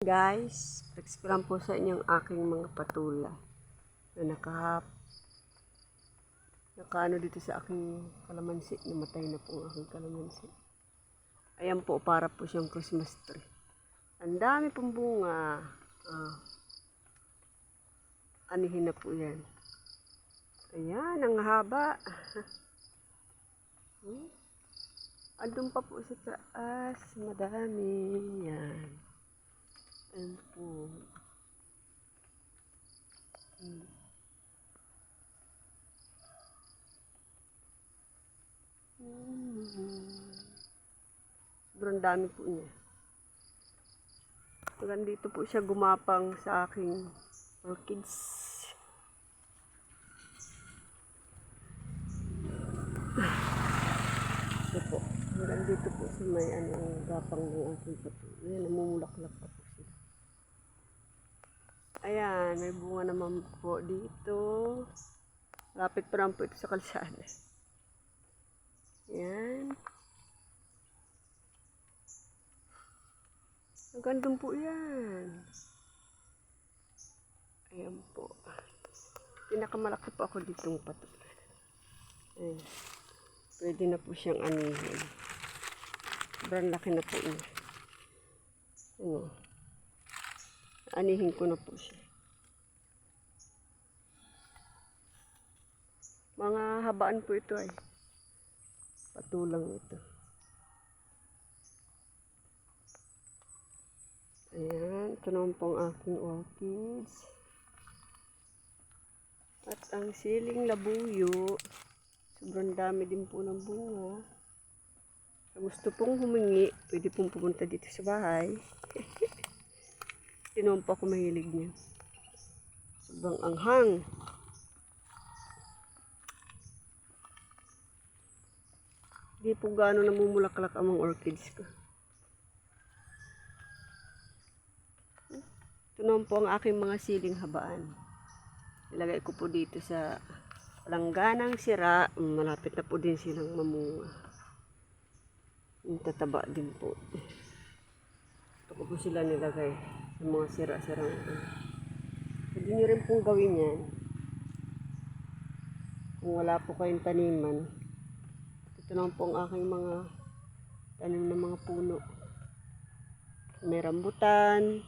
Guys, flex ko lang po sa inyong aking mga patula na nakaano dito sa aking kalamansi. Namatay na po ang aking kalamansi. Ayan po, para po siyang Christmas tree. Ang dami pong bunga. Anihin na po yan. Ayan, ang haba. Andun pa po sa taas. Madami. Yan. Ayan po. Sobrang dami po niya. Hanggang dito po siya gumapang sa aking orchids. Ito po. Hanggang dito po sa may gapang ng aking pato. Ayan, namumulaklak pa po siya. Ayan, may bunga naman po dito. Lapit pa lang po ito sa kalsada. Ayan. Magandang po yan. Ayan po. Pinakamalaki po ako ditong pato. Ayan. Pwede na po siyang anihin. Sobrang laki na po niya. Ano? Anihin ko na po siya. Mga habaan po ito ay. Patulang ito. Ayan. Ito naman po ang aking orchids. At ang siling labuyo. Sobrang dami din po ng bunga. Kung gusto pong humingi, pwede pong pumunta dito sa bahay. Tinuon po ako mahilig niya. Sobrang anghang. Hindi po gaano namumulaklak ang mga orchids ko. Ito naman po ang aking mga siling habaan. Ilagay ko po dito sa langganang sira. Malapit na po din silang mamunga. Yung tataba din po. Ito ko po sila nilagay sa mga sira-sirang Pwede nyo rin pong gawin yan. Kung wala po kayong taniman. Ito naman po ang aking mga tanim ng mga puno. May rambutan.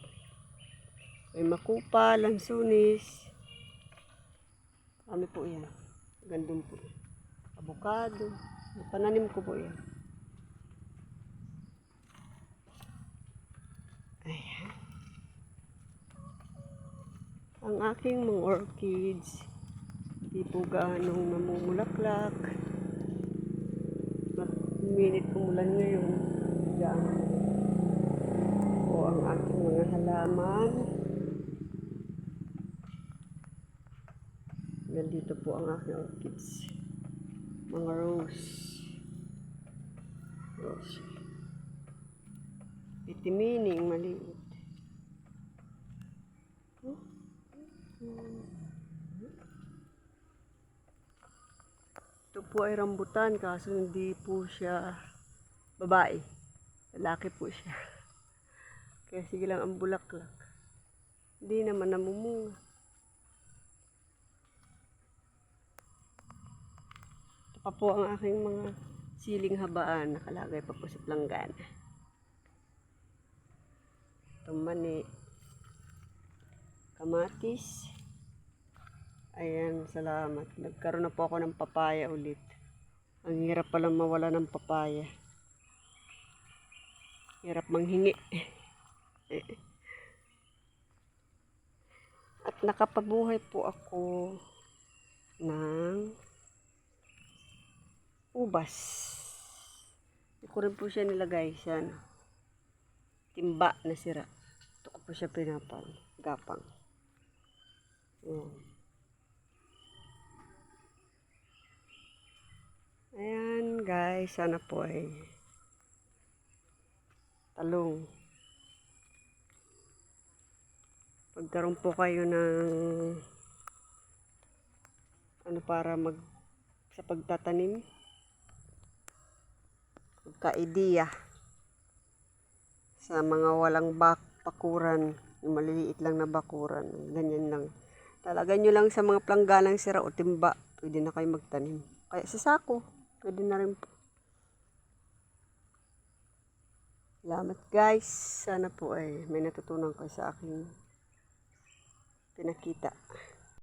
May makupa, lansunis. Ano po yan? Gandun po. Avocado. Pananim ko po yan. Ayan. Ang aking mga orchids, hindi po gaanong namumulaklak. Minit umulan ngayon. Diyan po ang aking mga halaman. Nandito po ang aking orchids. Mga rose. Rose. Itimining, maliit. Ito po ay rambutan, kaso hindi po siya babae. Lalaki po siya. Kaya sige lang ang bulaklak. Hindi naman namumunga. Ito pa po ang aking mga siling habaan. Nakalagay pa po sa planggana. Itong mani. Kamatis. Ayan, salamat. Nagkaroon na po ako ng papaya ulit. Ang hirap palang mawala ng papaya. Hirap manghingi. At nakapabuhay po ako ng ubas. Hindi ko rin po siya nilagay sa timba na sira. Ito ko po siya gapang. Ayan. Ayan guys, sana po ay talong. Pagkaroon po kayo ng para sa pagtatanim. Magka-idea sa mga walang bakuran, yung maliliit lang na bakuran, ganyan lang. Lalagay nyo lang sa mga plangganang sira o timba, pwede na kayo magtanim. Kaya sa sako, pwede na rin po. Salamat guys, sana po ay may natutunan kayo sa aking pinakita.